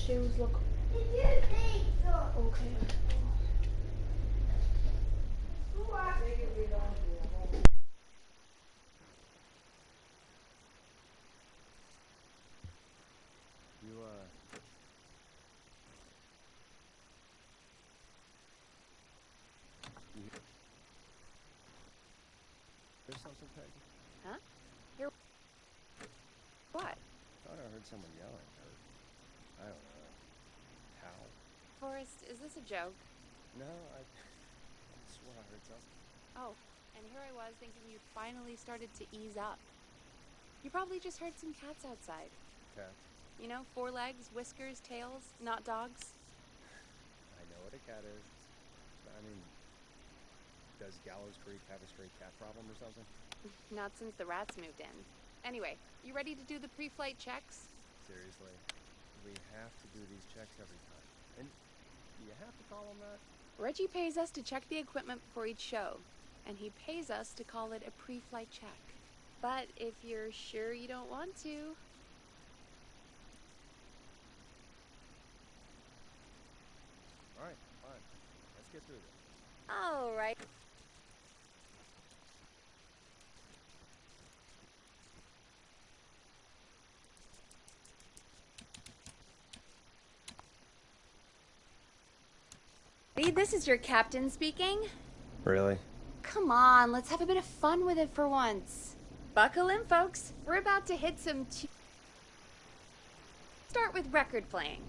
shoes look okay. There's something, Peggy? Huh? You're... What? Thought I heard someone yelling, or I don't know, how? Forrest, is this a joke? No, I swore I heard something. Oh, and here I was thinking you'd finally started to ease up. You probably just heard some cats outside. Cats? You know, 4 legs, whiskers, tails, not dogs. I know what a cat is. I mean, does Gallows Creek have a stray cat problem or something? Not since the rats moved in. Anyway, you ready to do the pre-flight checks? Seriously, we have to do these checks every time. And you have to call them that? Reggie pays us to check the equipment before each show, and he pays us to call it a pre-flight check. But if you're sure you don't want to... Alright, fine. Let's get through this. All right. This is your captain speaking. Really? Come on, let's have a bit of fun with it for once. Buckle in, folks. We're about to hit some... Start with record playing.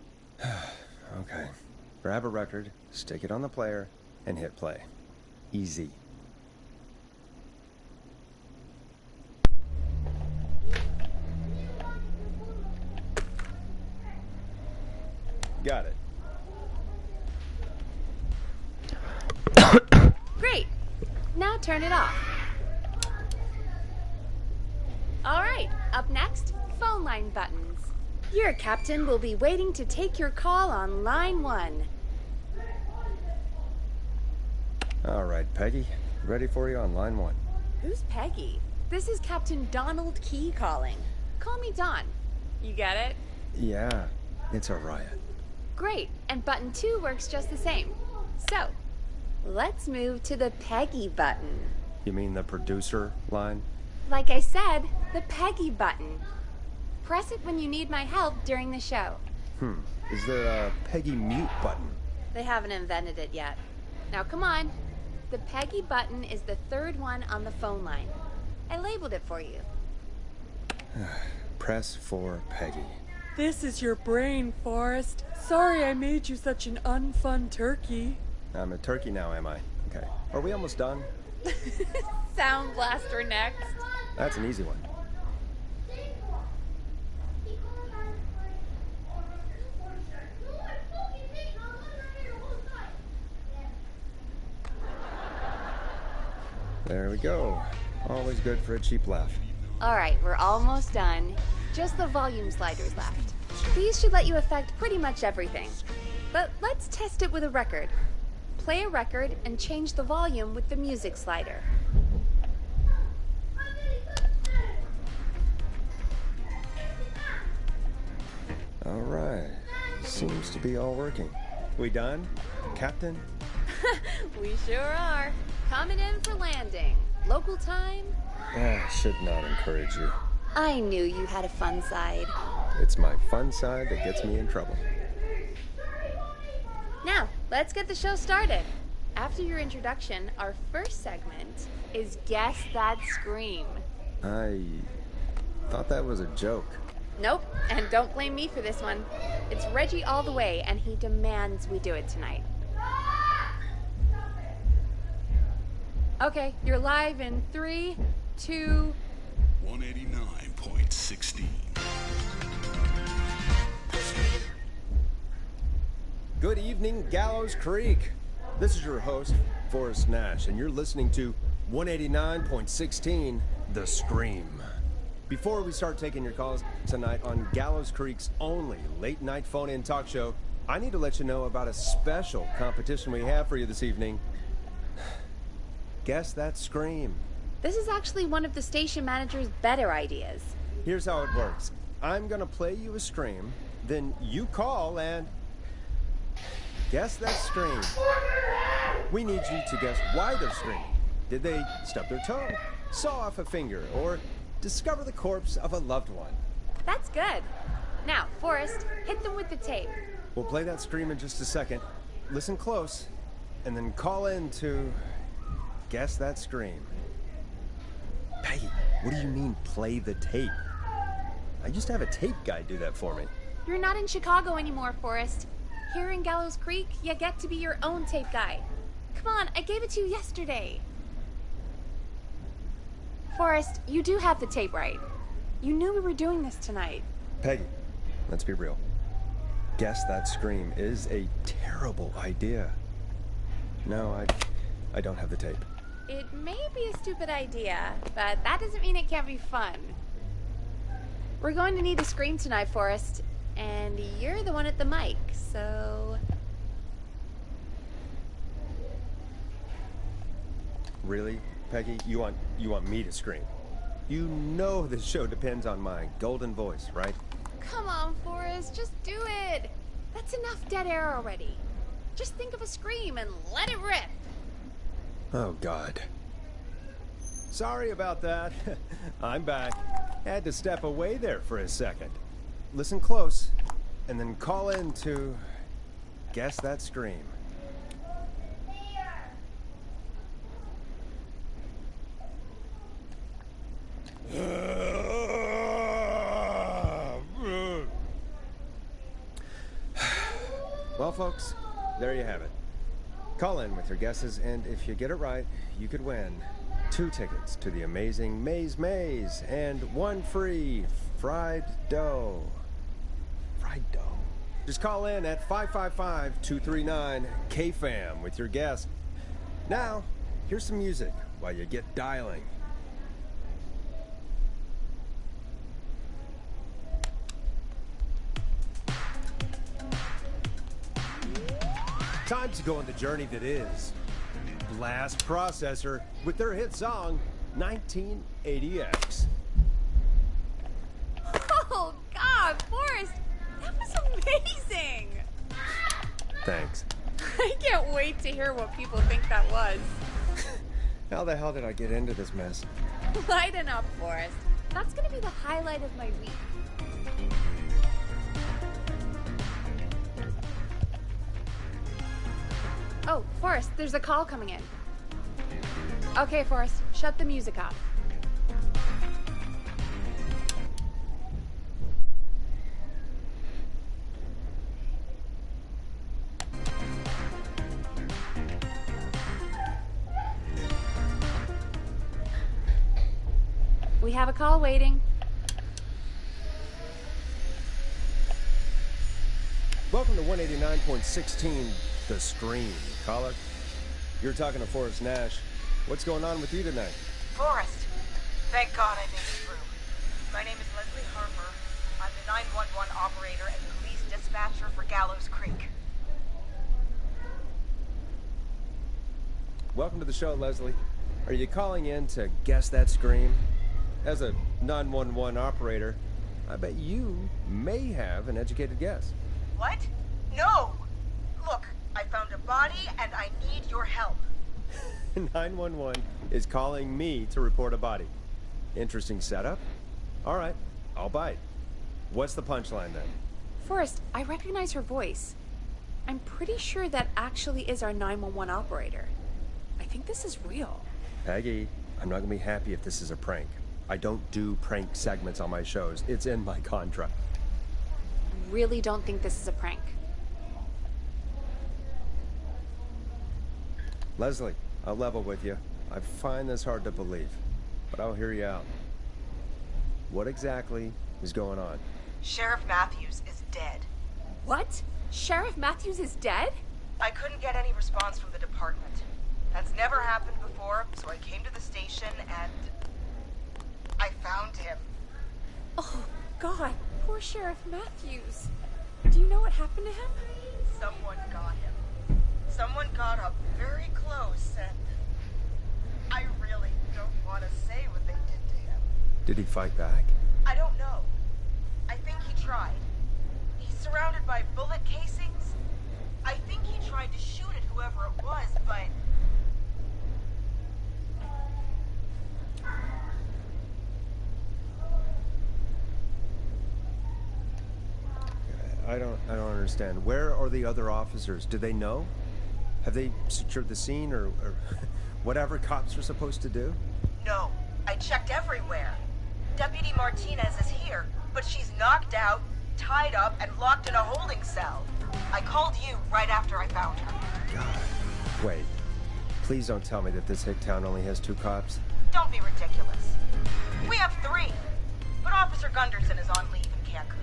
Okay. Grab a record, stick it on the player, and hit play. Easy. Got it. Great. Now turn it off. All right, up next, phone line buttons. Your captain will be waiting to take your call on line 1. All right, Peggy. Ready for you on line 1. Who's Peggy? This is Captain Donald Key calling. Call me Don. You get it? Yeah, it's a riot. Great, and button 2 works just the same. So, let's move to the Peggy button. You mean the producer line? Like I said, the Peggy button. Press it when you need my help during the show. Is there a Peggy mute button? They haven't invented it yet. Now come on. The Peggy button is the 3rd one on the phone line. I labeled it for you. Press for Peggy. This is your brain, Forrest. Sorry I made you such an unfun turkey. I'm a turkey now, am I? Okay. Are we almost done? Sound blaster next. That's an easy one. There we go. Always good for a cheap laugh. All right, we're almost done. Just the volume sliders left. These should let you affect pretty much everything. But let's test it with a record. Play a record and change the volume with the music slider. All right. Seems to be all working. We done, Captain? We sure are. Coming in for landing. Local time? Should not encourage you. I knew you had a fun side. It's my fun side that gets me in trouble. Now, let's get the show started. After your introduction, our first segment is Guess That Scream. I thought that was a joke. Nope, and don't blame me for this one. It's Reggie all the way, and he demands we do it tonight. Okay, you're live in 3, 2... 189.16. Good evening, Gallows Creek. This is your host, Forrest Nash, and you're listening to 189.16, The Scream. Before we start taking your calls tonight on Gallows Creek's only late-night phone-in talk show, I need to let you know about a special competition we have for you this evening. Guess That Scream. This is actually one of the station manager's better ideas. Here's how it works. I'm gonna play you a scream, Then you call and guess that scream. We need you to guess why they're screaming. Did they stub their toe, saw off a finger, or discover the corpse of a loved one? That's good. Now, Forrest, hit them with the tape. We'll play that scream in just a second. Listen close, and then call in to guess that scream. Peggy, what do you mean, play the tape? I used to have a tape guy do that for me. You're not in Chicago anymore, Forrest. Here in Gallows Creek, you get to be your own tape guy. Come on, I gave it to you yesterday. Forrest, you do have the tape right. You knew we were doing this tonight. Peggy, let's be real. Guess that scream is a terrible idea. No, I don't have the tape. It may be a stupid idea, but that doesn't mean it can't be fun. We're going to need a scream tonight, Forrest, and you're the one at the mic, so... Really, Peggy? You want me to scream? You know this show depends on my golden voice, right? Come on, Forrest, just do it. That's enough dead air already. Just think of a scream and let it rip. Oh, God. Sorry about that. I'm back. Had to step away there for a second. Listen close, and then call in to guess that scream. Well, folks, there you have it. Call in with your guesses, and if you get it right, you could win 2 tickets to the amazing Maze and 1 free fried dough. Fried dough. Just call in at 555-239-KFAM with your guess. Now, here's some music while you get dialing. Time to go on the journey that is Blast Processor with their hit song 1980X. Oh, God, Forrest, that was amazing. Thanks. I can't wait to hear what people think that was. How the hell did I get into this mess? Lighten up, Forrest. That's gonna be the highlight of my week. Oh, Forrest, there's a call coming in. Okay, Forrest, shut the music off. We have a call waiting. Welcome to 189.16, The Scream. Caller, you're talking to Forrest Nash. What's going on with you tonight? Forrest, thank God I made it through. My name is Leslie Harper. I'm the 911 operator and police dispatcher for Gallows Creek. Welcome to the show, Leslie. Are you calling in to guess that scream? As a 911 operator, I bet you may have an educated guess. What? No! Look, I found a body and I need your help. 911 is calling me to report a body. Interesting setup. All right, I'll bite. What's the punchline then? Forrest, I recognize her voice. I'm pretty sure that actually is our 911 operator. I think this is real. Peggy, I'm not gonna be happy if this is a prank. I don't do prank segments on my shows. It's in my contract. I really don't think this is a prank. Leslie, I'll level with you. I find this hard to believe, but I'll hear you out. What exactly is going on? Sheriff Matthews is dead. What? Sheriff Matthews is dead? I couldn't get any response from the department. That's never happened before, so I came to the station and I found him. Oh, God. Poor Sheriff Matthews. Do you know what happened to him? Someone got him. Someone got up very close and I really don't want to say what they did to him. Did he fight back? I don't know. I think he tried. He's surrounded by bullet casings. I think he tried to shoot at whoever it was, but... I don't understand. Where are the other officers? Do they know? Have they secured the scene or whatever cops are supposed to do? No, I checked everywhere. Deputy Martinez is here, but she's knocked out, tied up, and locked in a holding cell. I called you right after I found her. God. Wait. Please don't tell me that this hick town only has 2 cops. Don't be ridiculous. We have 3, but Officer Gunderson is on leave in Cancun.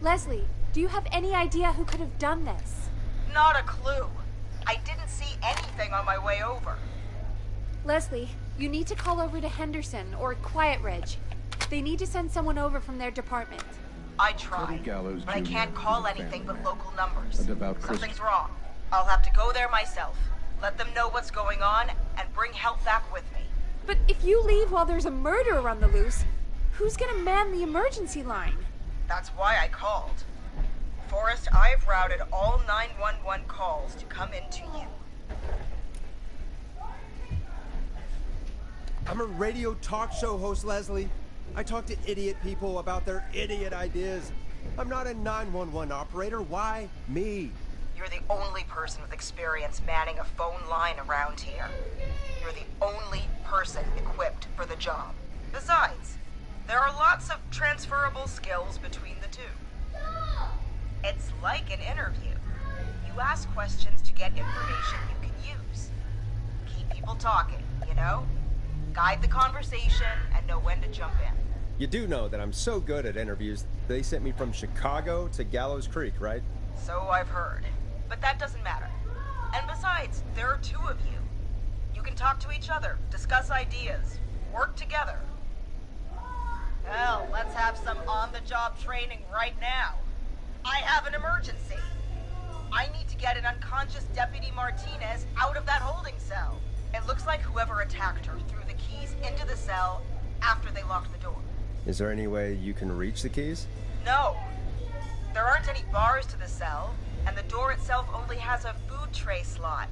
Leslie, do you have any idea who could have done this? Not a clue. I didn't see anything on my way over. Leslie, you need to call over to Henderson or Quiet Ridge. They need to send someone over from their department. I tried, Gallows but I Jr. can't call was a anything family but man. local numbers. A devout Something's Christian. wrong. I'll have to go there myself. Let them know what's going on and bring help back with me. But if you leave while there's a murderer on the loose, who's gonna man the emergency line? That's why I called. Forrest, I've routed all 911 calls to come into you. I'm a radio talk show host, Leslie. I talk to idiot people about their idiot ideas. I'm not a 911 operator. Why me? You're the only person with experience manning a phone line around here. You're the only person equipped for the job. Besides, there are lots of transferable skills between the two. It's like an interview. You ask questions to get information you can use. Keep people talking, you know? Guide the conversation and know when to jump in. You do know that I'm so good at interviews, they sent me from Chicago to Gallows Creek, right? So I've heard. But that doesn't matter. And besides, there are 2 of you. You can talk to each other, discuss ideas, work together. Hell, let's have some on-the-job training right now. I have an emergency. I need to get an unconscious Deputy Martinez out of that holding cell. It looks like whoever attacked her threw the keys into the cell after they locked the door. Is there any way you can reach the keys? No. There aren't any bars to the cell, and the door itself only has a food tray slot.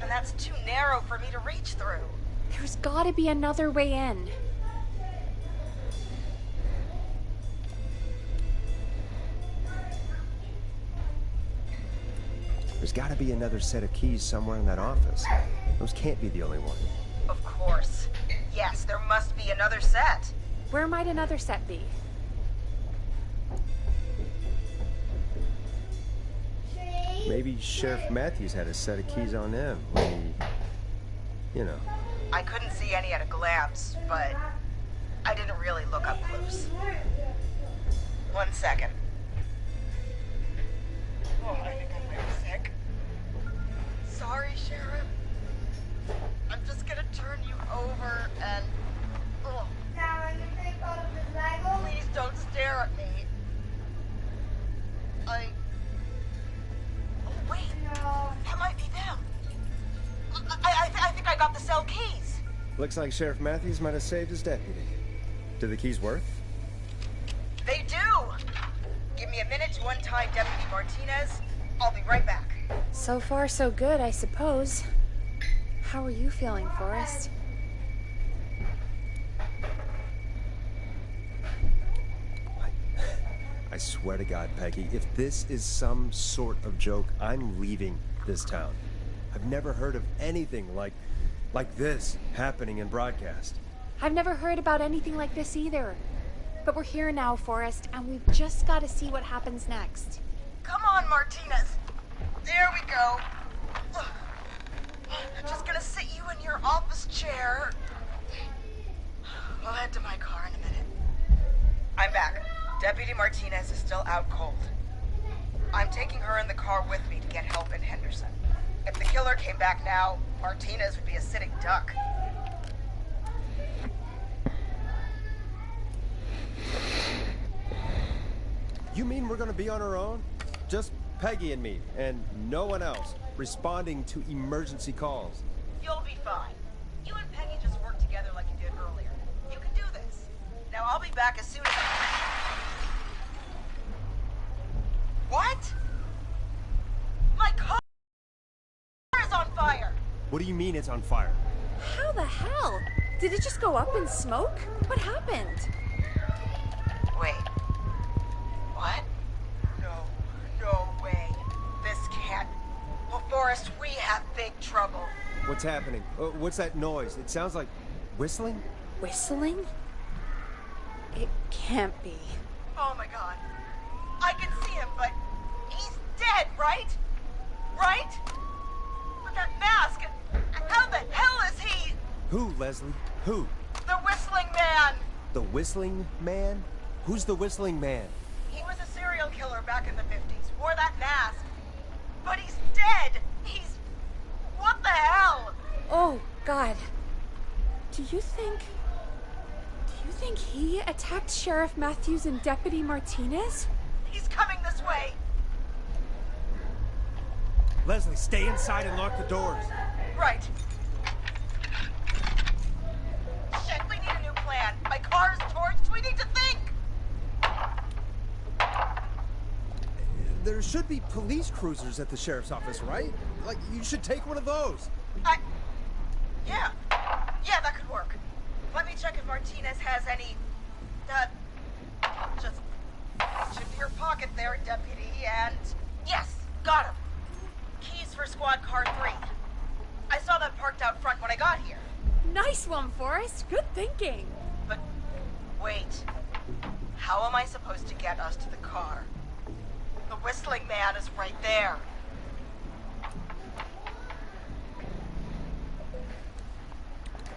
And that's too narrow for me to reach through. There's gotta be another way in. There's gotta be another set of keys somewhere in that office. Those can't be the only one. Of course. Yes, there must be another set. Where might another set be? Maybe Sheriff Matthews had a set of keys on him when he... you know. I couldn't see any at a glance, but I didn't really look up close. 1 second. Oh, I think I'm very sick. Sorry, Sheriff. I'm just gonna turn you over and... Oh, please don't stare at me. Oh, wait. That might be them. I think I got the cell keys. Looks like Sheriff Matthews might have saved his deputy. Do the keys work? They do! Give me a minute to untie Deputy Martinez. I'll be right back. So far, so good, I suppose. How are you feeling, Forrest? I swear to God, Peggy, if this is some sort of joke, I'm leaving this town. I've never heard of anything like this happening in broadcast. I've never heard about anything like this either. But we're here now, Forrest, and we've just got to see what happens next. Come on, Martinez. There we go. I'm just gonna sit you in your office chair. We'll head to my car in a minute. I'm back. Deputy Martinez is still out cold. I'm taking her in the car with me to get help in Henderson. If the killer came back now, Martinez would be a sitting duck. You mean we're gonna be on our own? Just Peggy and me, and no one else, responding to emergency calls. You'll be fine. You and Peggy just work together like you did earlier. You can do this. Now I'll be back as soon as What? My car is on fire! What do you mean it's on fire? How the hell? Did it just go up in smoke? What happened? Wait. What? No way. This can't... Well, Forrest, we have big trouble. What's happening? What's that noise? It sounds like whistling? Whistling? It can't be. Oh my god. I can see him, but he's dead, right? Right? With that mask, how the hell is he? Who, Leslie? Who? The Whistling Man! The Whistling Man? Who's the Whistling Man? He was a serial killer back in the 50s, wore that mask. But he's dead! He's... What the hell? Oh, God. Do you think he attacked Sheriff Matthews and Deputy Martinez? He's coming this way! Leslie, stay inside and lock the doors. Right. Shit, we need a new plan. My car's torched. We need to think! There should be police cruisers at the sheriff's office, right? Like, you should take one of those. Yeah. Yeah, that could work. Let me check if Martinez has any... just... reach into your pocket there, Deputy, and... Yes, got him. Keys for Squad Car 3. I saw them parked out front when I got here. Nice one, Forrest. Good thinking. But... wait. How am I supposed to get us to the car? The Whistling Man is right there.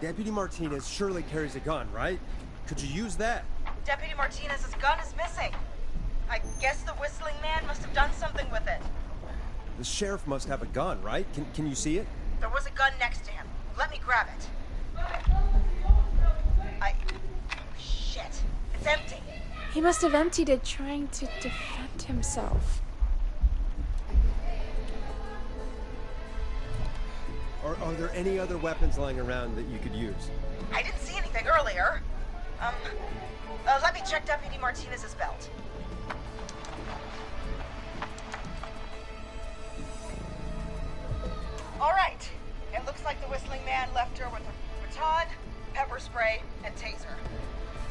Deputy Martinez surely carries a gun, right? Could you use that? Deputy Martinez's gun is missing. I guess the Whistling Man must have done something with it. The sheriff must have a gun, right? Can you see it? There was a gun next to him. Let me grab it. Shit. It's empty. He must have emptied it trying to defend himself. Are there any other weapons lying around that you could use? I didn't see anything earlier. Let me check Deputy Martinez's belt. All right. It looks like the Whistling Man left her with a baton, pepper spray, and taser.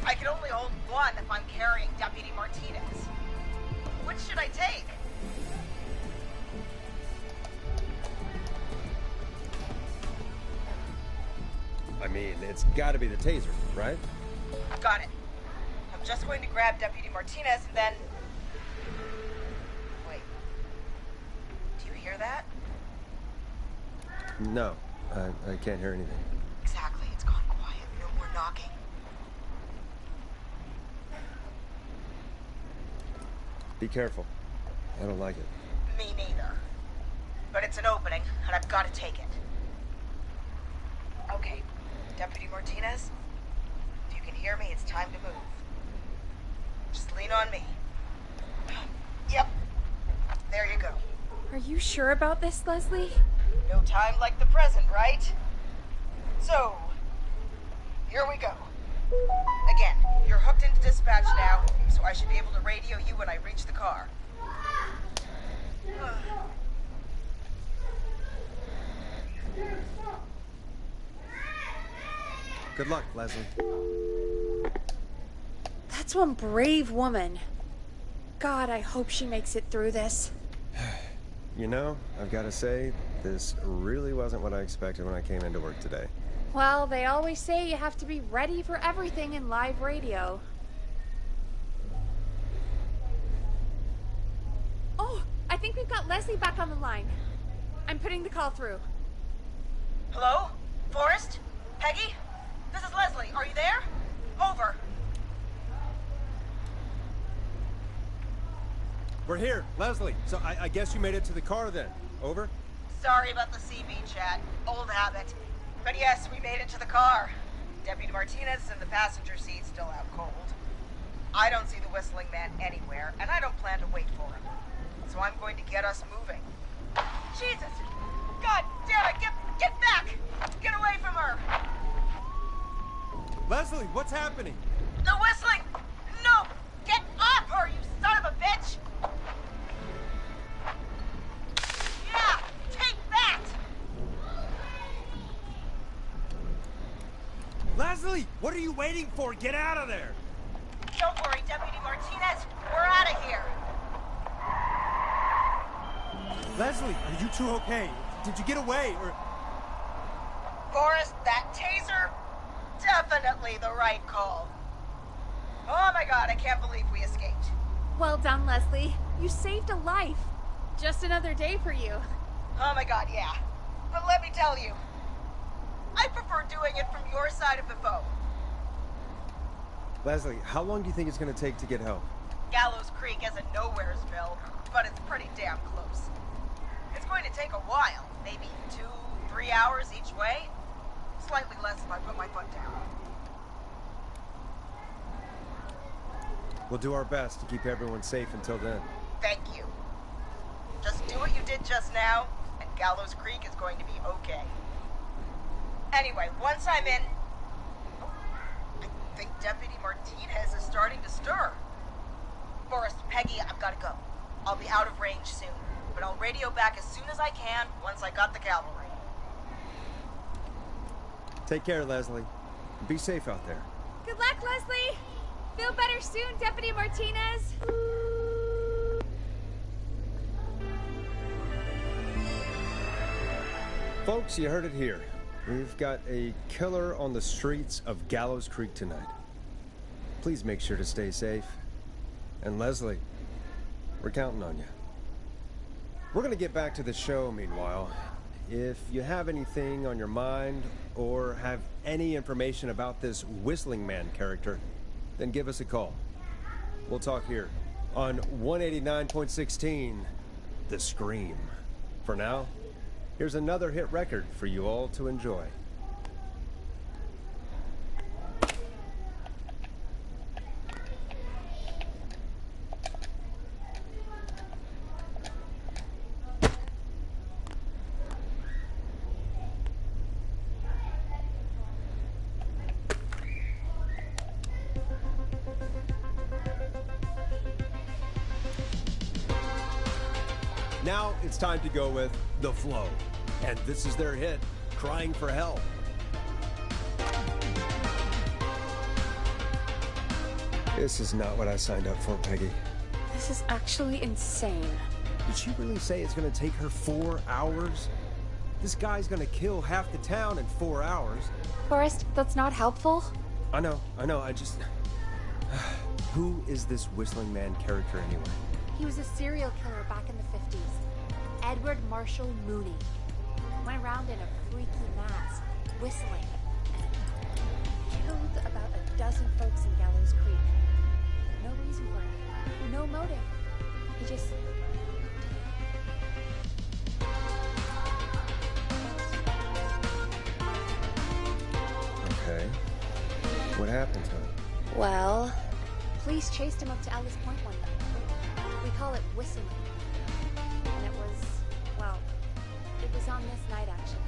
I can only hold one if I'm carrying Deputy Martinez. Which should I take? I mean, it's gotta be the taser, right? Got it. I'm just going to grab Deputy Martinez and then... Wait. Do you hear that? No, I can't hear anything. Exactly. It's gone quiet. No more knocking. Be careful. I don't like it. Me neither. But it's an opening, and I've got to take it. Okay, Deputy Martinez, if you can hear me, it's time to move. Just lean on me. Yep. There you go. Are you sure about this, Leslie? No time like the present, right? So, here we go. Again, you're hooked into dispatch now, so I should be able to radio you when I reach the car. Good luck, Leslie. That's one brave woman. God, I hope she makes it through this. You know, I've got to say, this really wasn't what I expected when I came into work today. Well, they always say you have to be ready for everything in live radio. Oh, I think we've got Leslie back on the line. I'm putting the call through. Hello? Forrest? Peggy? This is Leslie. Are you there? Over. We're here, Leslie. So I guess you made it to the car then. Over? Sorry about the CB chat. Old habit. But yes, we made it to the car. Deputy Martinez is in the passenger seat, still out cold. I don't see the Whistling Man anywhere, and I don't plan to wait for him. So I'm going to get us moving. Jesus! God damn it! Get back! Get away from her! Leslie, what's happening? The Whistling! No! Get off her, you son of a bitch! Leslie, what are you waiting for? Get out of there! Don't worry, Deputy Martinez. We're out of here. Leslie, are you two okay? Did you get away, or... Forrest, that taser? Definitely the right call. Oh my god, I can't believe we escaped. Well done, Leslie. You saved a life. Just another day for you. Oh my god, yeah. But let me tell you, I prefer doing it from your side of the phone. Leslie, how long do you think it's gonna take to get help? Gallows Creek isn't Nowheresville, but it's pretty damn close. It's going to take a while, maybe 2-3 hours each way. Slightly less if I put my foot down. We'll do our best to keep everyone safe until then. Thank you. Just do what you did just now, and Gallows Creek is going to be okay. Anyway, once I'm in... Oh, I think Deputy Martinez is starting to stir. Forrest, Peggy, I've got to go. I'll be out of range soon, but I'll radio back as soon as I can once I got the cavalry. Take care, Leslie. Be safe out there. Good luck, Leslie. Feel better soon, Deputy Martinez. Folks, you heard it here. We've got a killer on the streets of Gallows Creek tonight. Please make sure to stay safe. And Leslie, we're counting on you. We're gonna get back to the show meanwhile. If you have anything on your mind or have any information about this Whistling Man character, then give us a call. We'll talk here on 189.16, The Scream. For now, here's another hit record for you all to enjoy. Now it's time to go with The Flow. And this is their hit, Crying for Help. This is not what I signed up for, Peggy. This is actually insane. Did she really say it's gonna take her 4 hours? This guy's gonna kill half the town in 4 hours. Forrest, that's not helpful. I know, I just... Who is this Whistling Man character anyway? He was a serial killer back in the 50s. Edward Marshall Mooney. Went around in a freaky mask, whistling, and killed about a dozen folks in Gallows Creek. No reason for it. No motive. He just did it. Okay. What happened to him? Well, police chased him up to Alice Point one night. We call it whistling. And it was, well, it was on this night actually.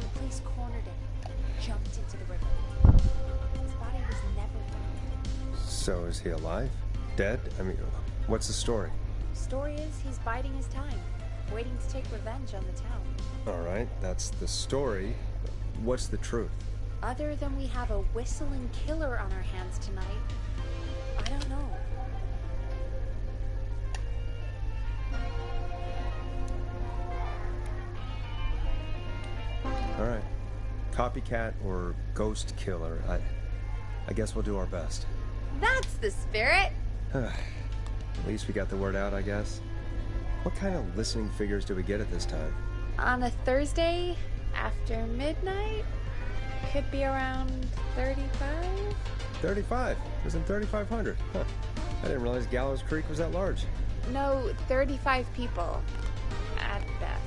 The police cornered him and jumped into the river. His body was never found. So is he alive? Dead? I mean, what's the story? Story is he's biding his time, waiting to take revenge on the town. All right, that's the story. What's the truth? Other than we have a whistling killer on our hands tonight, I don't know. All right. Copycat or ghost killer. I guess we'll do our best. That's the spirit! At least we got the word out, I guess. What kind of listening figures do we get at this time? On a Thursday, after midnight, could be around 35? 35. It was in 3,500. Huh. I didn't realize Gallows Creek was that large. No, 35 people. At best.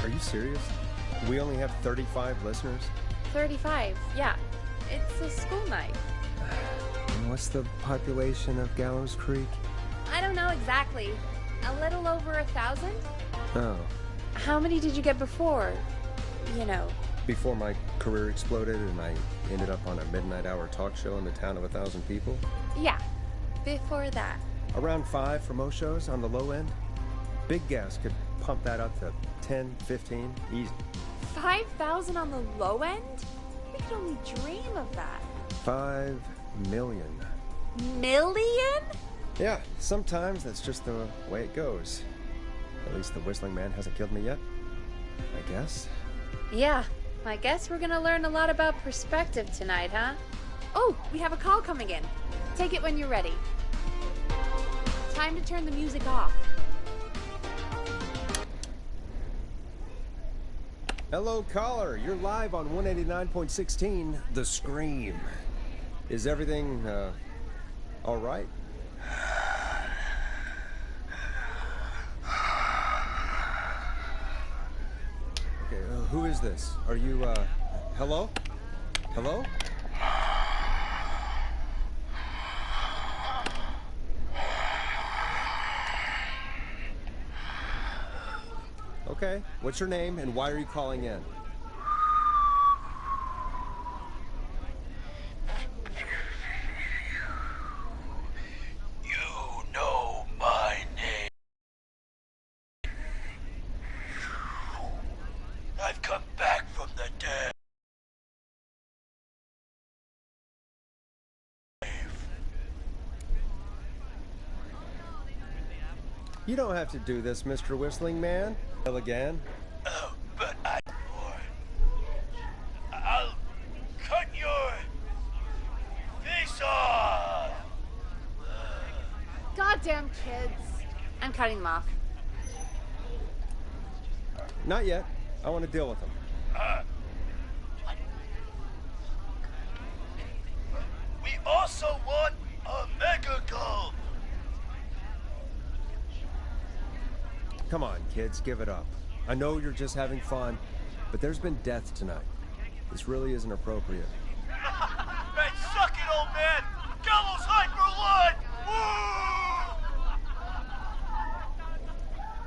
Are you serious? We only have 35 listeners? 35, yeah. It's a school night. And what's the population of Gallows Creek? I don't know exactly. A little over 1,000? Oh. How many did you get before? You know. Before my career exploded and I ended up on a midnight hour talk show in the town of 1,000 people? Yeah, before that. Around 5 for most shows on the low end. Big guess could pump that up to 10, 15, easy. 5,000 on the low end? We could only dream of that. 5 million. Million? Yeah, sometimes that's just the way it goes. At least the Whistling Man hasn't killed me yet, I guess. Yeah, I guess we're gonna learn a lot about perspective tonight, huh? Oh, we have a call coming in. Take it when you're ready. Time to turn the music off. Hello, caller. You're live on 189.16, The Scream. Is everything, all right? Okay, who is this? Are you, hello? Hello? Okay, what's your name and why are you calling in? You know my name. I've come back from the dead. You don't have to do this, Mr. Whistling Man. Well, again. Oh, but I'll cut your face off. Goddamn kids. I'm cutting them off. Not yet. I want to deal with them. We also want a mega gulp. Come on, kids, give it up. I know you're just having fun, but there's been death tonight. This really isn't appropriate. Man, suck it, old man. Gallows high for blood.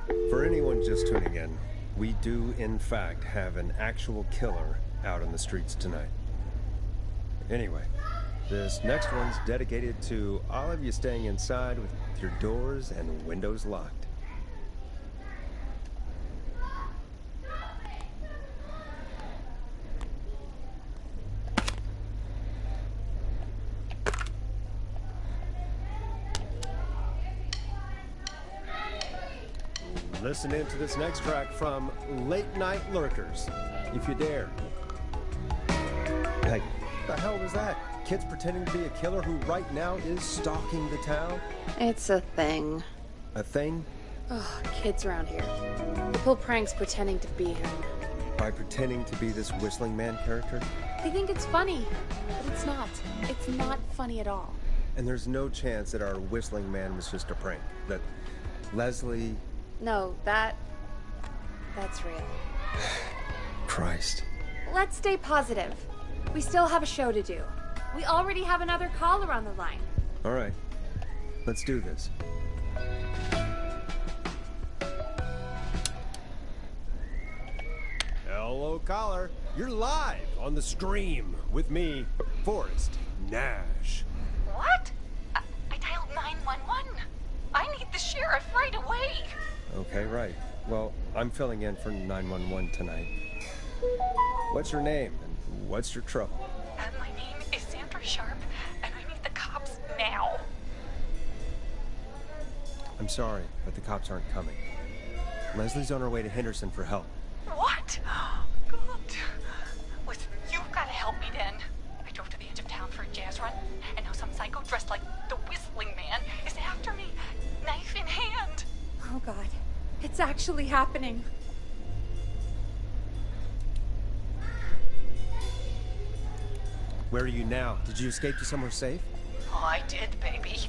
Woo! For anyone just tuning in, we do, in fact, have an actual killer out on the streets tonight. Anyway, this next one's dedicated to all of you staying inside with your doors and windows locked. Listen in to this next track from Late Night Lurkers, if you dare. Hey, what the hell was that? Kids pretending to be a killer who right now is stalking the town? It's a thing. A thing? Oh, kids around here. They pull pranks pretending to be him. By pretending to be this Whistling Man character? They think it's funny, but it's not. It's not funny at all. And there's no chance that our Whistling Man was just a prank. That Leslie... No, that's real. Christ. Let's stay positive. We still have a show to do. We already have another caller on the line. All right. Let's do this. Hello, caller. You're live on the Scream with me, Forrest Nash. What? I dialed 911. I need the sheriff right away. Okay, right. Well, I'm filling in for 911 tonight. What's your name and what's your trouble? My name is Sandra Sharp, and I need the cops now. I'm sorry, but the cops aren't coming. Leslie's on her way to Henderson for help. What? God. Listen, you've got to help me then. I drove to the edge of town for a jazz run, and now some psycho dressed like the Whistling Man is after me, knife in hand. Oh, God. It's actually happening. Where are you now? Did you escape to somewhere safe? Oh, I did, baby.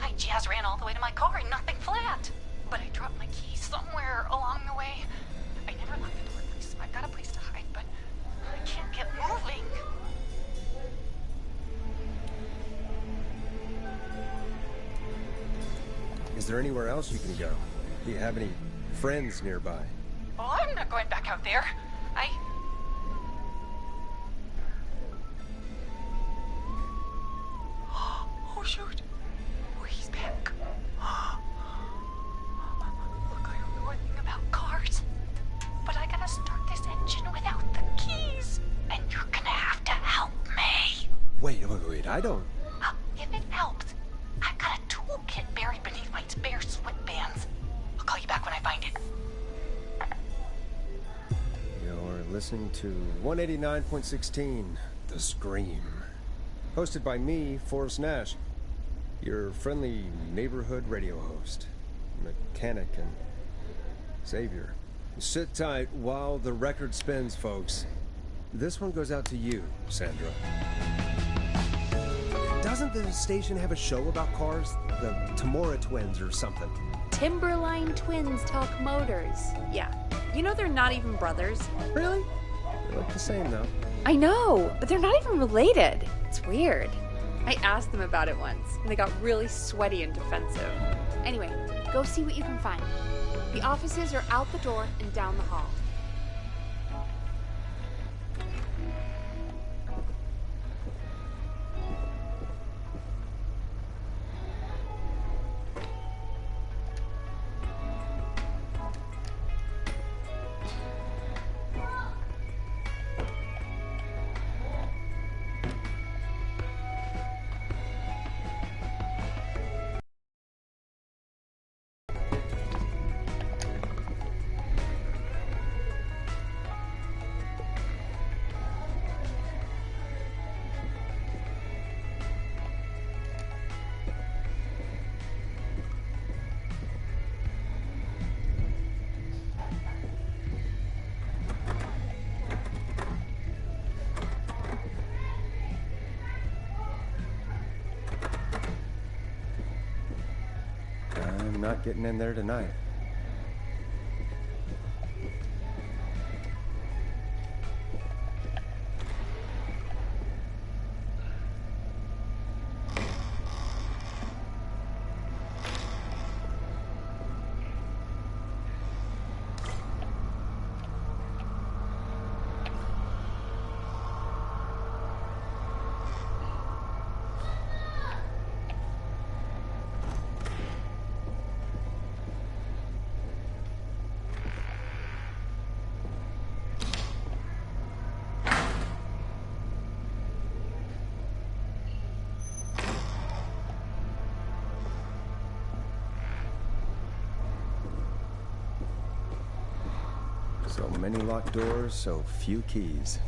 I jazz ran all the way to my car and nothing flat. But I dropped my keys somewhere along the way. I never locked the door, so I've got a place to hide, but I can't get moving. Is there anywhere else you can go? Do you have any friends nearby? Oh, I'm not going back out there. Oh, shoot. Oh, he's back. Look, I don't know anything about cars. it. I don't... If it helps, I've got a toolkit buried beneath my spare sweatbands. I'll call you back when I find it. You're listening to 189.16, The Scream. Hosted by me, Forrest Nash, your friendly neighborhood radio host, mechanic, and savior. Sit tight while the record spins, folks. This one goes out to you, Sandra. Doesn't the station have a show about cars? The Tamora twins or something? Timberline Twins Talk Motors. Yeah. You know they're not even brothers. Really? They look the same, though. I know, but they're not even related. It's weird. I asked them about it once, and they got really sweaty and defensive. Anyway, go see what you can find. The offices are out the door and down the hall. I'm not getting in there tonight. So many locked doors, so few keys.